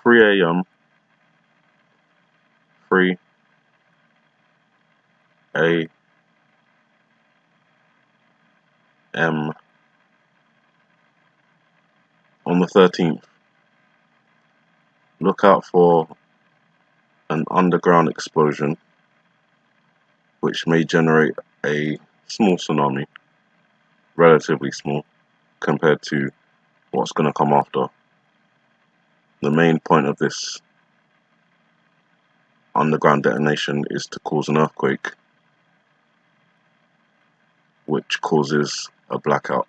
3 a.m. 3 a.m. on the 13th. Look out for an underground explosion which may generate a small tsunami, relatively small compared to what's going to come after. The main point of this underground detonation is to cause an earthquake which causes a blackout.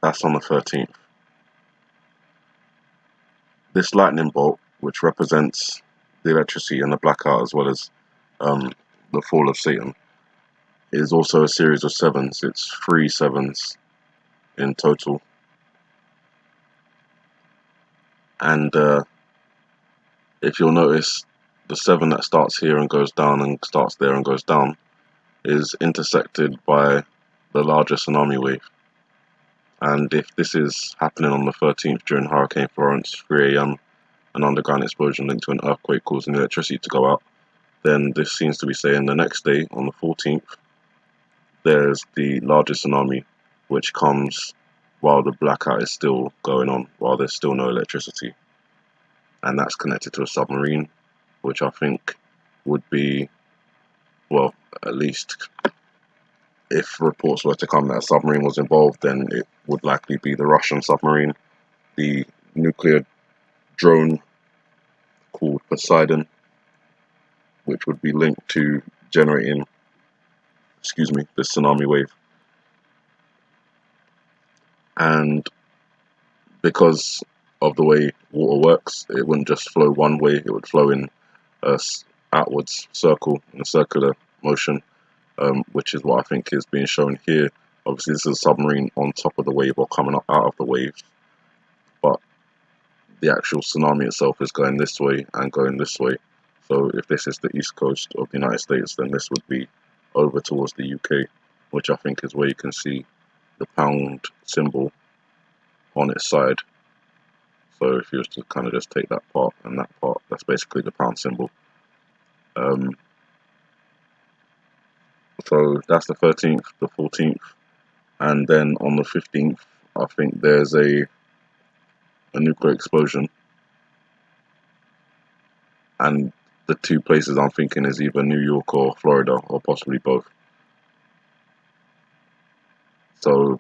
That's on the 13th. This lightning bolt, which represents the electricity and the blackout as well as the fall of Satan, is also a series of sevens. It's 3 sevens in total. And if you'll notice, the 7 that starts here and goes down and starts there and goes down is intersected by the larger tsunami wave. And if this is happening on the 13th during Hurricane Florence, 3 a.m, an underground explosion linked to an earthquake causing electricity to go out, then this seems to be saying the next day, on the 14th, there's the largest tsunami, which comes while the blackout is still going on, while there's still no electricity. And that's connected to a submarine, which I think would be, well, at least if reports were to come that a submarine was involved, then it would likely be the Russian submarine, the nuclear drone called Poseidon, which would be linked to generating, the tsunami wave. And because of the way water works, it wouldn't just flow one way, it would flow in a outwards circle, in a circular motion, which is what I think is being shown here. Obviously this is a submarine on top of the wave or coming up out of the wave, but the actual tsunami itself is going this way and going this way. So if this is the east coast of the United States, then this would be over towards the UK, which I think is where you can see the pound symbol on its side. So if you was to kind of just take that part and that part, that's basically the pound symbol. So that's the 13th, the 14th, and then on the 15th, I think there's a nuclear explosion. And the two places I'm thinking is either New York or Florida, or possibly both. So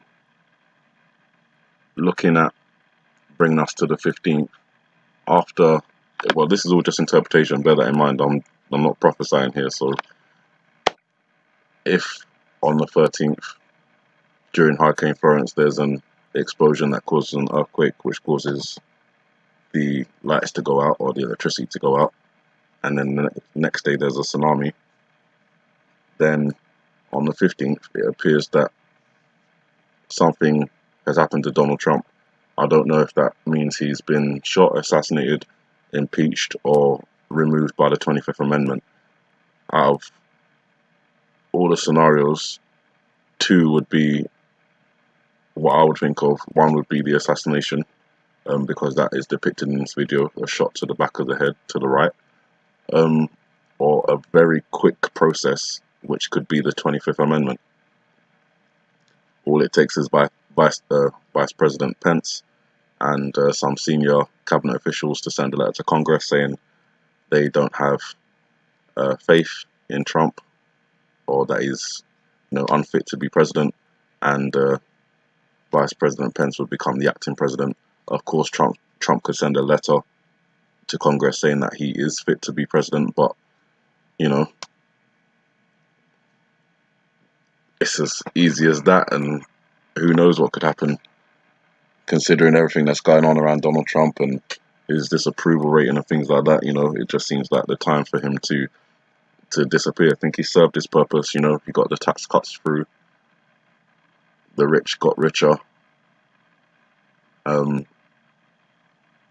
looking at bringing us to the 15th, after, well, this is all just interpretation, bear that in mind, I'm not prophesying here. So if on the 13th during Hurricane Florence there's an explosion that causes an earthquake which causes the lights to go out or the electricity to go out, and then the next day there's a tsunami, then on the 15th it appears that something has happened to Donald Trump. I don't know if that means he's been shot, assassinated, impeached, or removed by the 25th Amendment. Out of all the scenarios, 2 would be what I would think of. 1 would be the assassination, because that is depicted in this video, a shot to the back of the head to the right, or a very quick process, which could be the 25th Amendment. All it takes is Vice President Pence and some senior cabinet officials to send a letter to Congress saying they don't have faith in Trump, or that he's unfit to be president, and Vice President Pence would become the acting president. Of course, Trump could send a letter to Congress saying that he is fit to be president, but it's as easy as that, and who knows what could happen, considering everything that's going on around Donald Trump and his disapproval rating and things like that. It just seems like the time for him to disappear. I think he served his purpose. He got the tax cuts through, the rich got richer.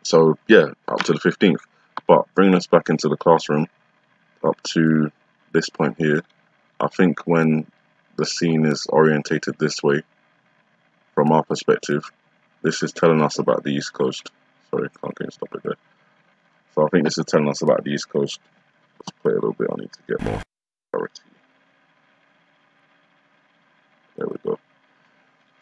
So yeah, up to the 15th. But bringing us back into the classroom, up to this point here, I think when the scene is orientated this way, from our perspective, this is telling us about the East Coast. Sorry, can't get stop it there. So I think this is telling us about the East Coast. Let's play a little bit. I need to get more clarity. There we go.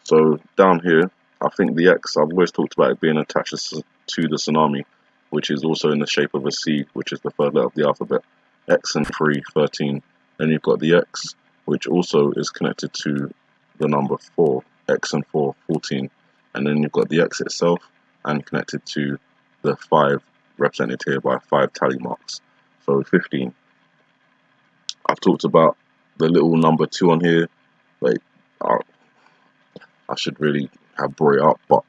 So down here, I think the X, I've always talked about it being attached to the tsunami, which is also in the shape of a C, which is the third letter of the alphabet. X and 3, 13. Then you've got the X, which also is connected to the number 4, X and 4, 14. And then you've got the X itself and connected to the 5, represented here by 5 tally marks. So 15. I've talked about the little number 2 on here. Like, I should really have brought it up, but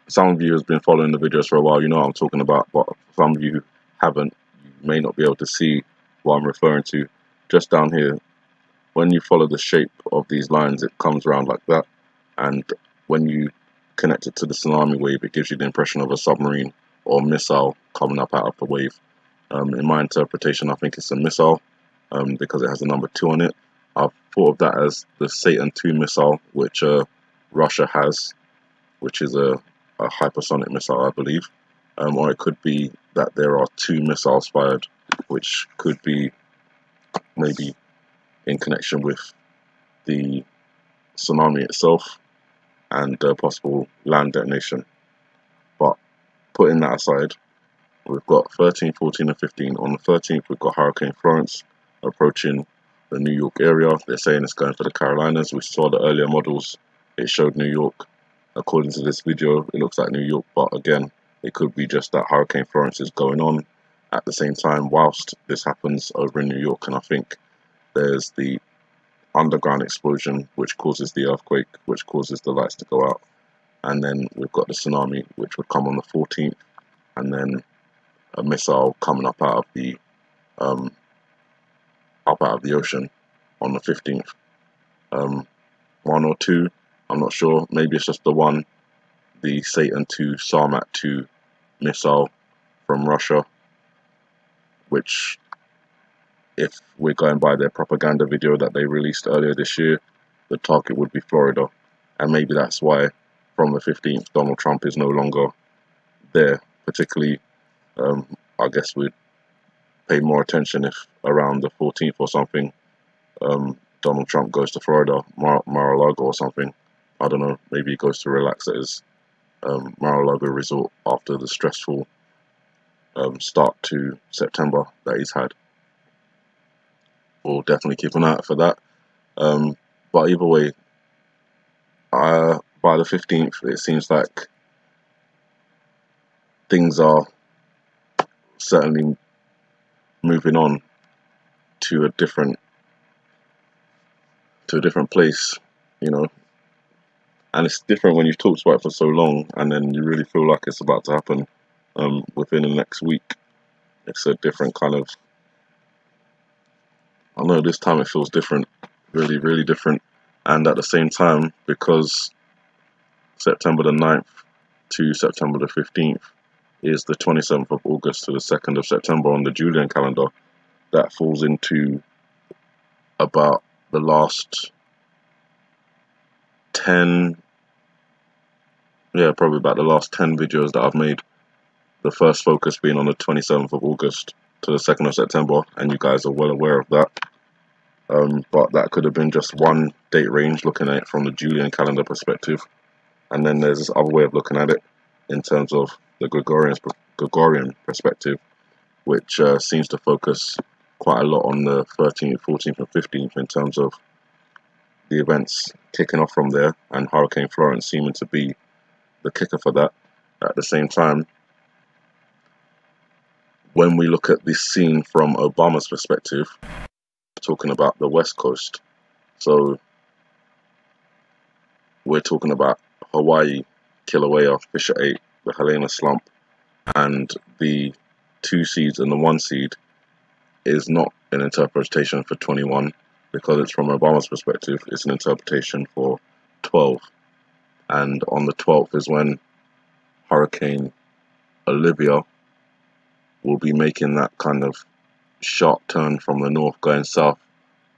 some of you has been following the videos for a while, you know what I'm talking about, but some of you who haven't, you may not be able to see what I'm referring to. Just down here, when you follow the shape of these lines, it comes around like that, and when you connect it to the tsunami wave, it gives you the impression of a submarine or missile coming up out of the wave. In my interpretation, I think it's a missile because it has a number 2 on it. I've thought of that as the Satan II missile, which Russia has, which is a hypersonic missile, I believe. Or it could be that there are 2 missiles fired, which could be maybe in connection with the tsunami itself and possible land detonation. But putting that aside, we've got 13, 14 and 15. On the 13th, we've got Hurricane Florence approaching the New York area. They're saying it's going for the Carolinas. We saw the earlier models, it showed New York. According to this video, it looks like New York, but again, it could be just that Hurricane Florence is going on at the same time whilst this happens over in New York. And I think there's the underground explosion, which causes the earthquake, which causes the lights to go out. And then we've got the tsunami, which would come on the 14th, and then a missile coming up out of the ocean on the 15th. 1 or 2, I'm not sure. Maybe it's just the one, the Satan II SARMAT 2 missile from Russia, which, if we're going by their propaganda video that they released earlier this year, the target would be Florida. And maybe that's why from the 15th Donald Trump is no longer there. Particularly, I guess we'd pay more attention if around the 14th or something Donald Trump goes to Florida, Mar-a-Lago or something. I don't know, maybe he goes to relax at his Mar-a-Lago resort after the stressful start to September that he's had. We'll definitely keep an eye out for that. But either way, by the 15th, it seems like things are certainly moving on to a different place, you know. And it's different when you've talked about it for so long, and then you really feel like it's about to happen within the next week. It's a different kind of, I don't know, this time it feels different, really, really different. And at the same time, because September the 9th to September the 15th is the 27th of August to the 2nd of September on the Julian calendar, that falls into about the last 10, probably about the last 10 videos that I've made. The first focus being on the 27th of August to the 2nd of September, and you guys are well aware of that. But that could have been just one date range, looking at it from the Julian calendar perspective. And then there's this other way of looking at it in terms of the Gregorian perspective, which seems to focus quite a lot on the 13th, 14th and 15th in terms of the events kicking off from there, and Hurricane Florence seeming to be the kicker for that. At the same time, when we look at this scene from Obama's perspective, talking about the West Coast, so we're talking about Hawaii, Kilauea, Fissure 8, the Hilena Slump, and the 2 seeds and the 1 seed is not an interpretation for 21, because it's from Obama's perspective, it's an interpretation for 12. And on the 12th is when Hurricane Olivia will be making that kind of sharp turn from the north going south,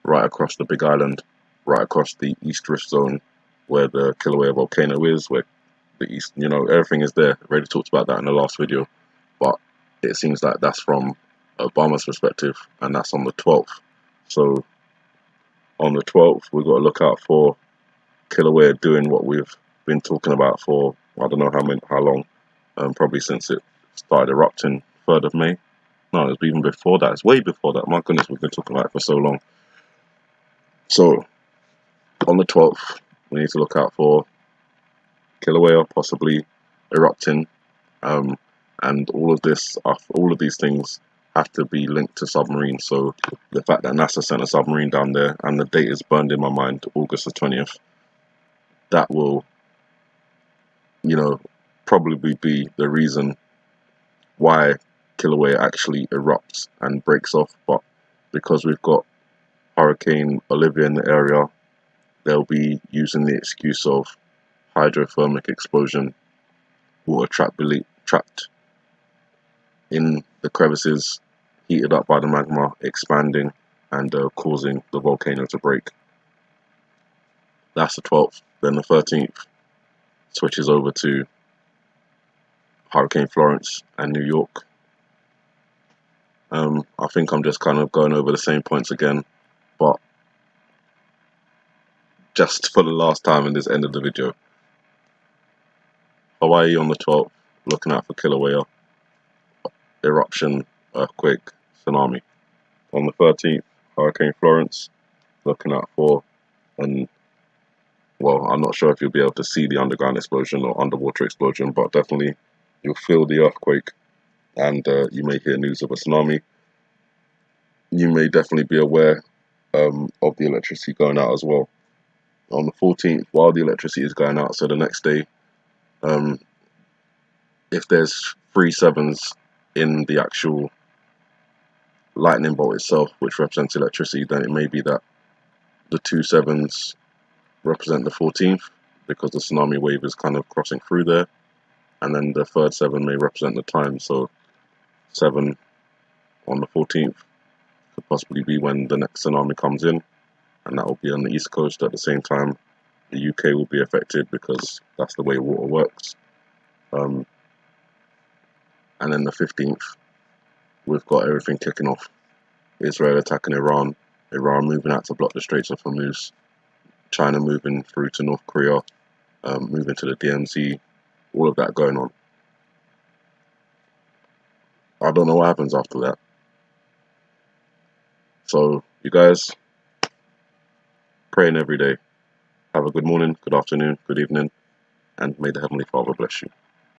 right across the Big Island, right across the East Rift Zone, where the Kilauea volcano is, where the east, you know, everything is there. I already talked about that in the last video, but it seems like that's from Obama's perspective, and that's on the 12th. So on the 12th, we've got to look out for Kilauea doing what we've been talking about for I don't know how long, probably since it started erupting 3rd of May. No, it's even before that. It's way before that. My goodness, we've been talking about it for so long. So on the 12th, we need to look out for Kilauea possibly erupting, and all of these things have to be linked to submarines. So the fact that NASA sent a submarine down there, and the date is burned in my mind, August the 20th, that will, you know, probably be the reason why Kilauea actually erupts and breaks off. But because we've got Hurricane Olivia in the area, they'll be using the excuse of hydrothermic explosion, water trapped in the crevices, heated up by the magma, expanding and causing the volcano to break. That's the 12th. Then the 13th switches over to Hurricane Florence and New York. I think I'm just kind of going over the same points again, but just for the last time in this end of the video. Hawaii on the 12th, looking out for Kilauea, eruption, earthquake, tsunami. On the 13th, Hurricane Florence, looking out for, and well, I'm not sure if you'll be able to see the underground explosion or underwater explosion, but definitely you'll feel the earthquake, and you may hear news of a tsunami. You may definitely be aware of the electricity going out as well. On the 14th, while the electricity is going out, so the next day, if there's 3 sevens in the actual lightning bolt itself, which represents electricity, then it may be that the 2 sevens represent the 14th, because the tsunami wave is kind of crossing through there, and then the 3rd 7 may represent the time. So 7 on the 14th could possibly be when the next tsunami comes in, and that will be on the east coast. At the same time, the UK will be affected because that's the way water works. And then the 15th, we've got everything kicking off. Israel attacking Iran, Iran moving out to block the Strait of Hormuz, China moving through to North Korea, moving to the DMZ, all of that going on. I don't know what happens after that. So, you guys, praying every day. Have a good morning, good afternoon, good evening, and may the Heavenly Father bless you.